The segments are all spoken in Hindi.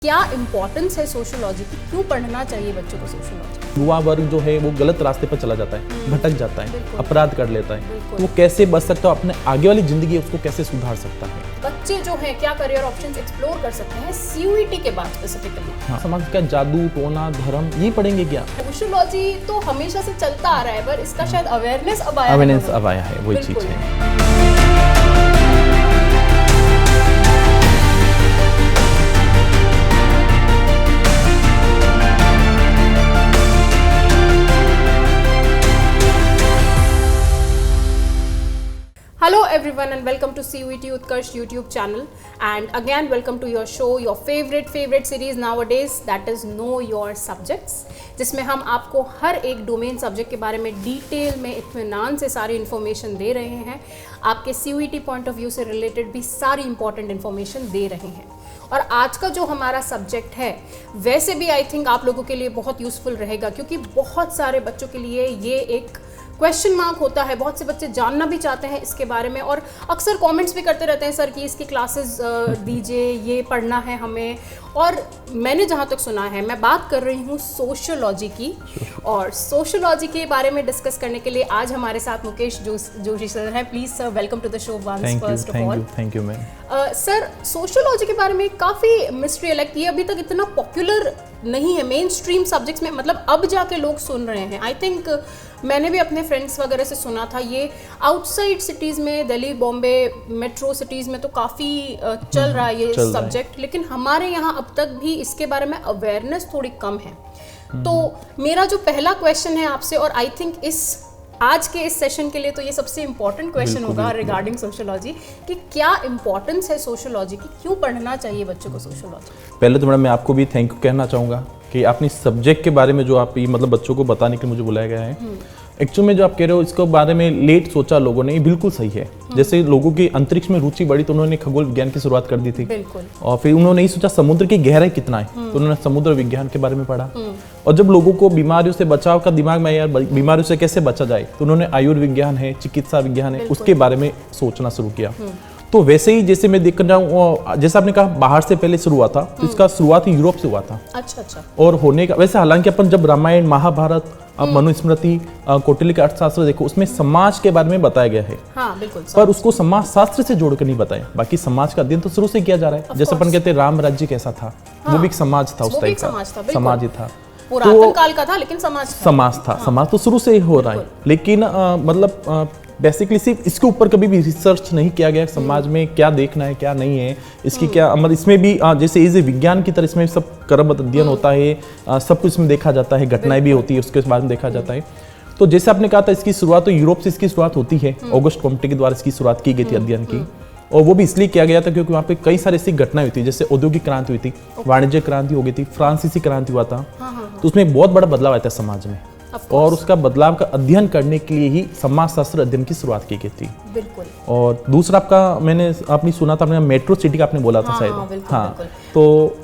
क्या इम्पोर्टेंस है सोशियोलॉजी की, क्यों पढ़ना चाहिए बच्चों को सोशियोलॉजी? युवा वर्ग जो है वो गलत रास्ते पर चला जाता है, भटक जाता है, अपराध कर लेता है, तो वो कैसे बच सकता है, अपने आगे वाली जिंदगी उसको कैसे सुधार सकता है? बच्चे जो हैं क्या करियर ऑप्शंस एक्सप्लोर कर सकते हैं सीयूईटी के बाद स्पेसिफिकली? हाँ, समाज का जादू टोना धर्म ये पढ़ेंगे क्या? सोशियोलॉजी तो हमेशा से चलता आ रहा है, पर इसका शायद अवेयरनेस अब आया है, वही चीज है। Hello everyone and welcome to CUET Utkarsh YouTube channel, and again welcome to your show, your favorite series nowadays, that is Know Your Subjects, जिसमें हम आपको हर एक डोमेन सब्जेक्ट के बारे में डिटेल में इत्मीनान से सारी इन्फॉर्मेशन दे रहे हैं, आपके CUET पॉइंट ऑफ व्यू से रिलेटेड भी सारी इंपॉर्टेंट इन्फॉर्मेशन दे रहे हैं। और आज का जो हमारा सब्जेक्ट है वैसे भी आई थिंक आप लोगों के लिए बहुत यूज़फुल रहेगा, क्योंकि बहुत सारे बच्चों के लिए ये एक क्वेश्चन मार्क होता है। बहुत से बच्चे जानना भी चाहते हैं इसके बारे में और अक्सर कमेंट्स भी करते रहते हैं, सर कि इसकी क्लासेस दीजिए, ये पढ़ना है हमें। और मैंने जहाँ तक सुना है, मैं बात कर रही हूँ सोशियोलॉजी की, और सोशियोलॉजी के बारे में डिस्कस करने के लिए आज हमारे साथ मुकेश जोशी सर हैं। Please sir, welcome to the show once first of all. Thank you ma'am. Sir, sociology के बारे में काफ़ी मिस्ट्री है, लाइक ये अभी तक इतना पॉपुलर नहीं है मेन स्ट्रीम सब्जेक्ट्स में, मतलब अब जाके लोग सुन रहे हैं। आई थिंक मैंने भी अपने फ्रेंड्स वगैरह से सुना था, ये आउटसाइड सिटीज़ में, दिल्ली बॉम्बे मेट्रो सिटीज़ में तो काफ़ी चल रहा है ये सब्जेक्ट, लेकिन हमारे यहाँ अब तक भी इसके बारे में अवेयरनेस थोड़ी कम है। तो मेरा जो पहला क्वेश्चन है आपसे, और आई थिंक आज के इस सेशन के लिए तो ये सबसे इम्पोर्टेंट क्वेश्चन होगा रिगार्डिंग सोशियोलॉजी, कि क्या इम्पोर्टेंस है सोशियोलॉजी की, क्यों पढ़ना चाहिए बच्चों को सोशियोलॉजी? पहले तो मैडम मैं आपको भी थैंक यू कहना चाहूँगा कि आपने सब्जेक्ट के बारे में जो आप मतलब बच्चों को बताने के लिए मुझे बुलाया गया है। एक्चुअली में जो आप कह रहे हो इसके बारे में लेट सोचा लोगों ने, ये बिल्कुल सही है। जैसे लोगों की अंतरिक्ष में रुचि बढ़ी तो उन्होंने खगोल विज्ञान की शुरुआत कर दी थी, और फिर उन्होंने ये सोचा समुद्र की गहराई कितना है, तो उन्होंने समुद्र विज्ञान के बारे में पढ़ा। और जब लोगों को बीमारियों से बचाव का दिमाग में, यार बीमारियों से कैसे बचा जाए, तो उन्होंने आयुर्विज्ञान है, चिकित्सा विज्ञान है, उसके बारे में सोचना शुरू किया। तो वैसे ही जैसे मैं देख रहा हूँ, जैसे आपने कहा बाहर से पहले शुरू हुआ था, तो इसका शुरुआत यूरोप से हुआ था। अच्छा। और होने का वैसे, हालांकि अपन जब रामायण महाभारत, मनुस्मृति, कौटिल्य का अर्थशास्त्र देखो, उसमें समाज के बारे में बताया गया है। हाँ, बिल्कुल, पर उसको समाज शास्त्र से जोड़कर नहीं बताया। बाकी समाज का अध्ययन तो शुरू से किया जा रहा है। जैसे अपन कहते हैं राम राज्य कैसा था, वो भी एक समाज था, उस टाइप का समाज ही था, पुरातन काल का था, लेकिन समाज था। समाज तो शुरू से ही हो रहा है, लेकिन मतलब बेसिकली सिर्फ इसके ऊपर कभी भी रिसर्च नहीं किया गया, समाज में क्या देखना है क्या नहीं है, इसकी क्या मतलब, इसमें भी जैसे इस विज्ञान की तरह इसमें सब क्रमबद्ध अध्ययन होता है, सब कुछ इसमें देखा जाता है, घटनाएं भी होती है, उसके बारे में देखा जाता है। तो जैसे आपने कहा था, इसकी शुरुआत तो यूरोप से इसकी शुरुआत होती है, ऑगस्ट कॉम्टे के द्वारा इसकी शुरुआत की गई थी अध्ययन की, और वो भी इसलिए किया गया था क्योंकि वहाँ पे कई सारी ऐसी घटनाएं हुई थी, जैसे औद्योगिक क्रांति हुई थी, वाणिज्य क्रांति हो गई थी, फ्रांसीसी क्रांति हुआ था, तो उसमें बहुत बड़ा बदलाव आया था समाज में, और उसका बदलाव का अध्ययन करने के लिए ही समाजशास्त्र अध्ययन की शुरुआत की गई थी। बिल्कुल। और दूसरा आपने सुना था, आपने मेट्रो सिटी का आपने बोला था शायद। हाँ, तो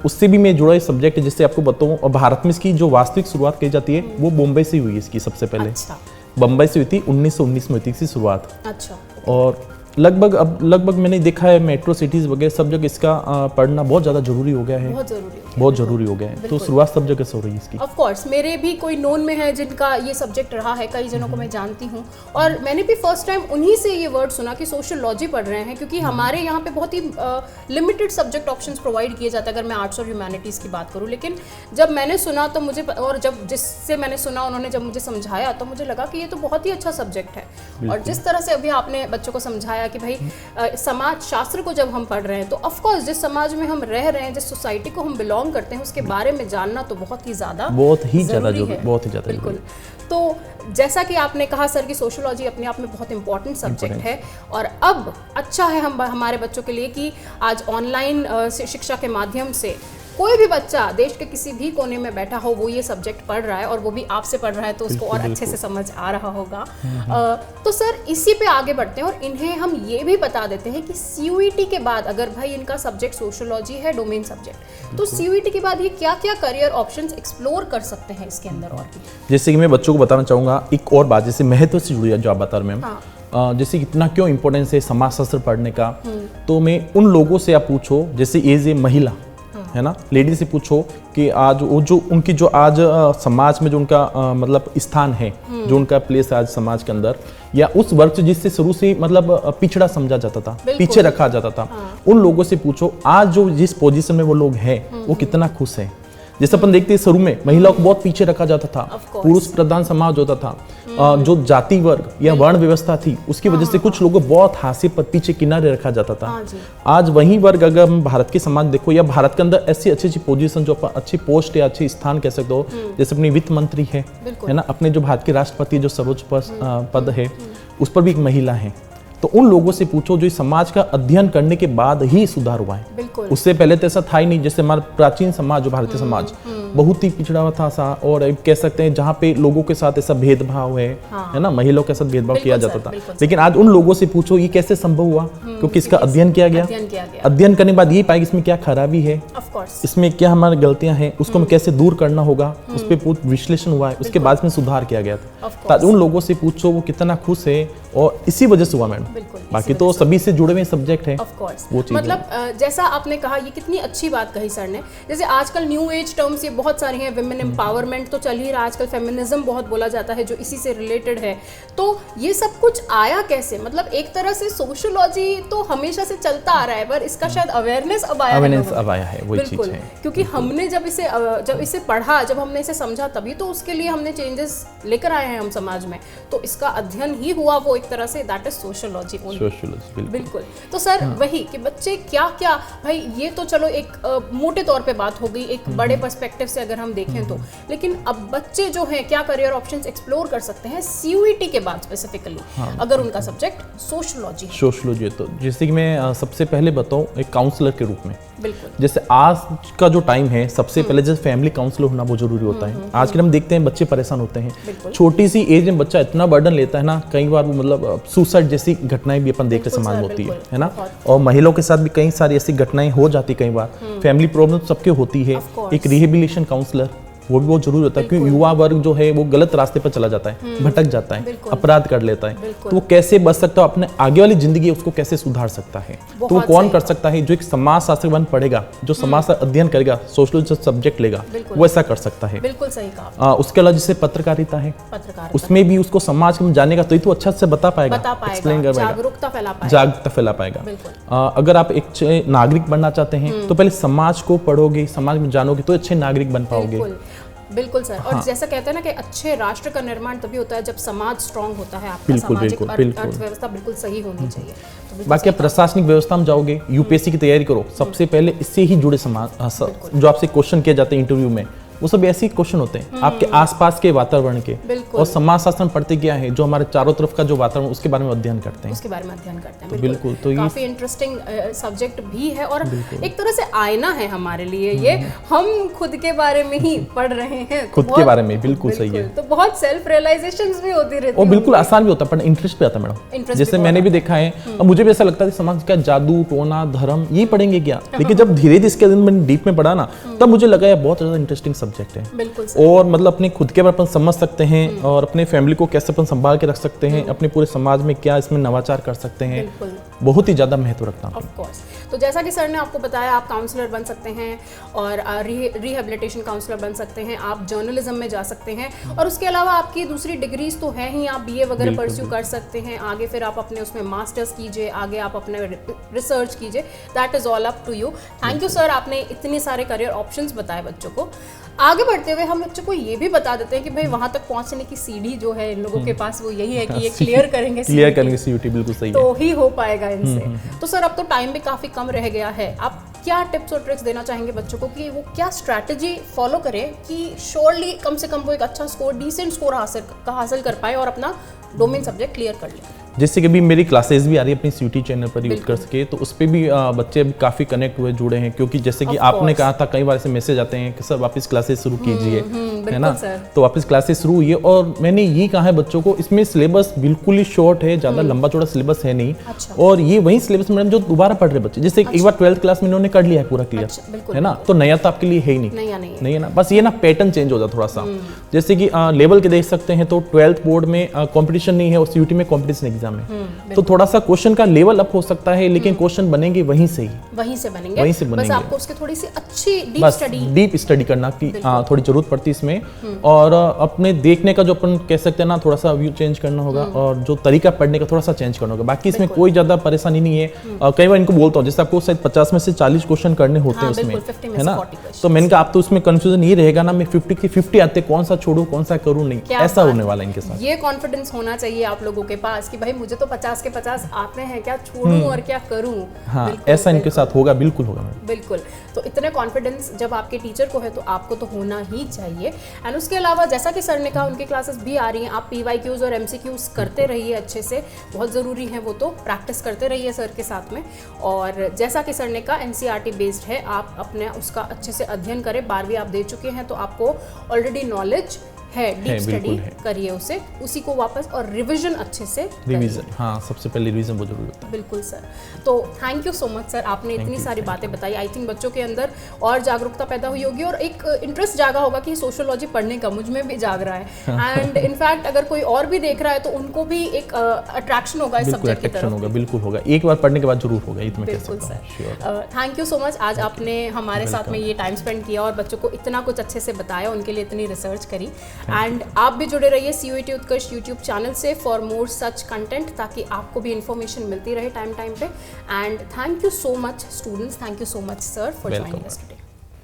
उससे भी मैं जुड़ा सब्जेक्ट है, जिससे आपको बताऊं, और भारत में इसकी जो वास्तविक शुरुआत की जाती है वो बॉम्बे से हुई है इसकी सबसे पहले। अच्छा। बम्बई से हुई थी, 1919 में हुई थी इसकी शुरुआत। अच्छा। और लगभग मैंने देखा है मेट्रो सिटीज वगैरह सब जगह इसका पढ़ना बहुत ज़्यादा जरूरी हो गया है, बहुत जरूरी हो गया है। तो शुरुआत सब जगह से हो रही है इसकी। ऑफ कोर्स, मेरे भी कोई नोन में है जिनका ये सब्जेक्ट रहा है, कई जनों को मैं जानती हूँ, और मैंने भी फर्स्ट टाइम उन्हीं से ये वर्ड सुना कि सोशियोलॉजी पढ़ रहे हैं, क्योंकि हमारे यहाँ पे बहुत ही लिमिटेड सब्जेक्ट ऑप्शंस प्रोवाइड किए जाते हैं अगर मैं आर्ट्स और ह्यूमैनिटीज़ की बात करूँ। लेकिन जब मैंने सुना तो मुझे, और जब जिससे मैंने सुना उन्होंने जब मुझे समझाया, तो मुझे लगा कि ये तो बहुत ही अच्छा सब्जेक्ट है। और जिस तरह से अभी आपने बच्चों को समझाया कि भाई समाज शास्त्र को जब हम पढ़ रहे हैं, तो ऑफ कोर्स जिस समाज में हम रह रहे हैं, जिस सोसाइटी को हम बिलोंग करते हैं, उसके बारे में जानना तो बहुत ही ज़्यादा जरूरी। बिल्कुल। तो जैसा कि आपने कहा सर कि सोशियोलॉजी अपने आप में बहुत इंपॉर्टेंट सब्जेक्ट है, और अब अच्छा है हमारे बच्चों के लिए कि आज ऑनलाइन शिक्षा के माध्यम से कोई भी बच्चा देश के किसी भी कोने में बैठा हो, वो ये सब्जेक्ट पढ़ रहा है, और वो भी आपसे पढ़ रहा है, तो उसको और अच्छे से समझ आ रहा होगा। तो सर, इसी पे आगे बढ़ते हैं, और इन्हें हम ये भी बता देते हैं कि CUET के बाद, अगर भाई इनका सब्जेक्ट सोशियोलॉजी है, डोमेन सब्जेक्ट, तो CUET के बाद ये क्या क्या करियर ऑप्शंस एक्सप्लोर कर सकते हैं इसके अंदर? और जैसे कि मैं बच्चों को बताना चाहूँगा एक और बात, जैसे महत्व से जुड़ी है जो आप बता रहे हैं मैम, जैसे इतना क्यों इम्पोर्टेंस है समाजशास्त्र पढ़ने का, तो मैं उन लोगों से आप पूछो, जैसे एज ए महिला, है ना, लेडी से पूछो कि आज वो जो उनकी जो आज समाज में जो उनका मतलब स्थान है, जो उनका प्लेस है आज समाज के अंदर, या उस वर्ग से जिससे शुरू से मतलब पिछड़ा समझा जाता था, पीछे रखा जाता था, उन लोगों से पूछो आज जो जिस पोजीशन में वो लोग हैं वो कितना खुश है। जैसे अपन देखते हैं शुरू में महिलाओं को बहुत पीछे रखा जाता था, पुरुष प्रधान समाज होता था, जो जाति वर्ग या वर्ण व्यवस्था थी उसकी वजह से कुछ लोगों को बहुत हाशिए पर पीछे किनारे रखा जाता था। आज वही वर्ग अगर हम भारत के समाज देखो या भारत के अंदर ऐसी अच्छी अच्छी पोजीशन जो अच्छी पोस्ट या अच्छी स्थान कह सकते हो, जैसे अपनी वित्त मंत्री है ना, अपने जो भारत के राष्ट्रपति जो सर्वोच्च पद है उस पर भी एक महिला है। तो उन लोगों से पूछो जो इस समाज का अध्ययन करने के बाद ही सुधार हुआ है, उससे पहले तो ऐसा था ही नहीं। जैसे हमारा प्राचीन समाज जो भारतीय समाज बहुत ही पिछड़ा हुआ था सा, और कह सकते हैं जहाँ पे लोगों के साथ ऐसा भेदभाव है ना, महिलाओं के साथ भेदभाव किया जाता था। लेकिन आज उन लोगों से पूछो ये कैसे संभव हुआ, क्योंकि इसका अध्ययन किया गया। अध्ययन करने के बाद ये पाएगा इसमें क्या खराबी है, इसमें क्या हमारी गलतियां हैं, उसको हमें कैसे दूर करना होगा, उस पर विश्लेषण हुआ है, उसके बाद में सुधार किया गया था। उन लोगों से पूछो वो कितना खुश है, और इसी वजह से हुआ मैडम। बाकी तो सभी से जुड़े हुए सब्जेक्ट है वो चीज। मतलब जैसा आपने कहा, ये कितनी अच्छी बात कही सर ने। जैसे आजकल न्यू एज टर्म्स ये बहुत सारी हैं, विमेन एम्पावरमेंट तो चल ही रहा, आजकल फेमिनिज्म बहुत बोला जाता है जो इसी से रिलेटेड है। तो ये सब कुछ आया कैसे? मतलब एक तरह से सोशियोलॉजी तो हमेशा से चलता आ रहा है, पर इसका शायद अवेयरनेस अब आया है, वही चीज है। क्योंकि हमने जब इसे पढ़ा, जब हमने इसे समझा, तभी तो उसके लिए हमने चेंजेस लेकर आए हैं हम समाज में। तो इसका अध्ययन ही हुआ वो एक तरह से, दैट इज सोशियोलॉजी। बिल्कुल। तो सर वही कि बच्चे क्या क्या, भाई ये तो चलो एक मोटे तौर पे बात हो गई, एक बड़े पर्सपेक्टिव से अगर हम देखें तो, लेकिन अब बच्चे जो हैं क्या करियर ऑप्शंस एक्सप्लोर कर सकते हैं सीयूईटी के बाद स्पेसिफिकली, अगर उनका सब्जेक्ट सोशियोलॉजी है। तो जैसे कि मैं सबसे पहले बताऊं एक काउंसलर के रूप में, बिल्कुल, जैसे आज का जो टाइम है सबसे पहले जैसे फैमिली काउंसलर होना बहुत जरूरी होता है। आजकल हम देखते हैं बच्चे परेशान होते हैं, छोटी सी एज में बच्चा इतना बर्डन लेता है ना, कई बार वो मतलब सुसाइड जैसी घटनाएं भी अपन देखते समाज में होती है ना, और महिलाओं के साथ भी कई सारी ऐसी घटनाएं हो जाती, कई बार फैमिली प्रॉब्लम सबके होती है। एक रिहेबिलिटेशन काउंसलर वो भी बहुत जरूरी होता है, क्योंकि युवा वर्ग जो है वो गलत रास्ते पर चला जाता है, भटक जाता है, अपराध कर लेता है। तो वो कैसे बच सकता है, अपने आगे वाली जिंदगी उसको कैसे सुधार सकता है, तो वो कौन कर सकता है? जो एक समाज शास्त्र बन पढ़ेगा, जो समाज का अध्ययन करेगा, सोशल सब्जेक्ट लेगा, वो ऐसा कर सकता है। बिल्कुल सही कहा। उसके अलावा जैसे पत्रकारिता है, उसमें भी उसको समाज में जानेगा तो अच्छे से बता पाएगा, एक्सप्लेन कर पाएगा, जागरूकता फैला पाएगा। अगर आप एक अच्छे नागरिक बनना चाहते हैं तो पहले समाज को पढ़ोगे, समाज में जानोगे तो अच्छे नागरिक बन पाओगे। बिल्कुल सर। और जैसा कहते हैं ना कि अच्छे राष्ट्र का निर्माण तभी होता है जब समाज स्ट्रांग होता है, आपका सामाजिक अर्थव्यवस्था बिल्कुल सही होनी चाहिए। तो बाकी आप प्रशासनिक व्यवस्था में जाओगे, यूपीएससी की तैयारी करो, सबसे पहले इससे ही जुड़े समाज जो आपसे क्वेश्चन किए जाते हैं इंटरव्यू में, वो सब ऐसे ही क्वेश्चन होते हैं आपके आसपास के वातावरण के, और समाज शास्त्र पढ़ते क्या है, जो हमारे चारों तरफ का जो वातावरण उसके बारे में अध्ययन करते हैं। बिल्कुल। तो काफी इंटरेस्टिंग सब्जेक्ट भी है, और एक तरह से आईना है हमारे लिए ये, हम खुद के बारे में ही पढ़ रहे हैं, खुद के बारे में। बिल्कुल सही है। तो बहुत सेल्फ रियलाइजेशंस भी होती रहती है, और बिल्कुल आसान भी होता है, पर इंटरेस्ट पे आता है मैडम। जैसे मैंने भी देखा है, और मुझे भी ऐसा लगता है समाज का जादू टोना धर्म ये पढ़ेंगे क्या, लेकिन जब धीरे धीरे इसके मैंने डीप में पढ़ा ना, तब मुझे लगा ये बहुत ज्यादा इंटरेस्टिंग सब्जेक्ट है। और मतलब अपने खुद के बारे में समझ सकते हैं, और अपने फैमिली को कैसे अपन संभाल के रख सकते हैं, अपने पूरे समाज में क्या इसमें नवाचार कर सकते हैं, बहुत ही ज्यादा महत्व रखता है। Of course. तो जैसा कि सर ने आपको बताया, आप काउंसलर बन सकते हैं, और रिहेबिलिटेशन काउंसलर बन सकते हैं, आप जर्नलिज्म में जा सकते हैं, और उसके अलावा आपकी दूसरी डिग्रीज तो है ही, आप बीए वगैरह परस्यू कर सकते हैं, आगे फिर आप अपने उसमें मास्टर्स कीजिए, आगे आप अपने रिसर्च कीजिए, that is all up to you. Thank you sir, आपने इतने सारे करियर ऑप्शंस बताए बच्चों को। आगे बढ़ते हुए हम बच्चों को ये भी बता देते हैं कि भाई वहां तक पहुंचने की सीढ़ी जो है इन लोगों के पास वो यही है कि ये क्लियर करेंगे सीयूटी, बिल्कुल सही है, तो ही हो पाएगा इनसे। तो सर अब तो टाइम भी काफी कम रह गया है, आप क्या टिप्स और ट्रिक्स देना चाहेंगे बच्चों को कि वो क्या स्ट्रैटेजी फॉलो करें कि श्योरली कम से कम वो एक अच्छा स्कोर, डिसेंट स्कोर हासिल कर पाए और अपना डोमेन सब्जेक्ट क्लियर कर लें? जैसे कि अभी मेरी क्लासेस भी आ रही है अपनी सीयूटी चैनल पर यूज कर सके, तो उस पर भी बच्चे अभी काफ़ी कनेक्ट हुए, जुड़े हैं, क्योंकि जैसे कि आपने कहा था कई बार ऐसे मैसेज आते हैं कि सर वापस क्लासेस शुरू कीजिए, है ना, तो वापस क्लासेस शुरू हुई है, और मैंने ये कहा है बच्चों को इसमें सिलेबस बिल्कुल ही शॉर्ट है, ज़्यादा लंबा चौड़ा सिलेबस है नहीं। और ये वही सिलेबस मैडम जो दोबारा पढ़ रहे बच्चे, जैसे एक बार 12th क्लास में इन्होंने कर लिया है पूरा क्लियर, है ना, तो नया तो आपके लिए है ही नहीं है ना, बस ये ना पैटर्न चेंज हो जाता थोड़ा सा। जैसे कि लेवल के देख सकते हैं तो 12th बोर्ड में कॉम्पिटिशन नहीं है, और सीयूटी में कॉम्पिटिशन एग्जाम में, तो थोड़ा सा क्वेश्चन का लेवल अप हो सकता है, लेकिन क्वेश्चन बनेंगे वहीं से ही, वहीं से बनेंगे। बस आपको उसके थोड़ी सी अच्छी डीप स्टडी करना की थोड़ी जरूरत पड़ती है इसमें। और अपने देखने का जो अपन कह सकते हैं ना, थोड़ा सा व्यू चेंज करना होगा, और जो तरीका पढ़ने का थोड़ा सा चेंज करना होगा। बाकी इसमें कोई ज्यादा परेशानी नहीं है। कई बार इनको बोलता हूँ, जैसे आपको शायद 50 में से 40 क्वेश्चन करने होते हैं उसमें, है ना, तो मैंने कहा आप तो उसमें कंफ्यूजन ये रहेगा ना, मैं 50 की 50 आते, कौन सा छोड़ूं कौन सा करूं, नहीं ऐसा होने वाला है इनके साथ। ये कॉन्फिडेंस होना चाहिए आप लोगों के पास कि भाई मुझे तो 50 के 50 आते हैं, क्या छोड़ूं और क्या करूं। हाँ, ऐसा इनके साथ होगा, बिल्कुल होगा। बिल्कुल, तो इतने कॉन्फिडेंस जब आपके टीचर को है तो आपको तो होना ही चाहिए। एंड उसके अलावा जैसा कि सर ने कहा, उनकी क्लासेस भी आ रही हैं, आप PYQs और MCQs करते रहिए अच्छे से, बहुत ज़रूरी है वो, तो प्रैक्टिस करते रहिए सर के साथ में। और जैसा कि सर ने कहा NCERT बेस्ड है, आप अपने उसका अच्छे से अध्ययन करें। 12वीं आप दे चुके हैं तो आपको ऑलरेडी नॉलेज है, डीप स्टडी करिए उसे, उसी को वापस, और रिवीजन अच्छे से रिवीजन, हाँ सबसे पहले रिवीजन बहुत जरूरी होता है। बिल्कुल सर, तो thank you so much sir, आपने इतनी सारी बातें बताई। आई थिंक बच्चों के अंदर और जागरूकता पैदा हुई होगी और एक इंटरेस्ट जागा होगा कि सोशियोलॉजी पढ़ने का, मुझ में भी जाग रहा है। एंड इनफैक्ट अगर कोई और भी देख रहा है तो उनको भी एक अट्रैक्शन होगा इस सब्जेक्ट की तरफ। होगा, बिल्कुल होगा, एक बार पढ़ने के बाद जरूर होगा, इतना कह बिल्कुल सकता हूं। Sir, thank you so much, आज आपने हमारे साथ में ये टाइम स्पेंड किया और बच्चों को इतना कुछ अच्छे से बताया, उनके लिए इतनी रिसर्च करी। एंड आप भी जुड़े रहिए CUET उत्कर्ष यूट्यूब चैनल से फॉर मोर सच कंटेंट, ताकि आपको भी इन्फॉर्मेशन मिलती रहे टाइम पे। And thank you so much students, thank you so much sir for joining us.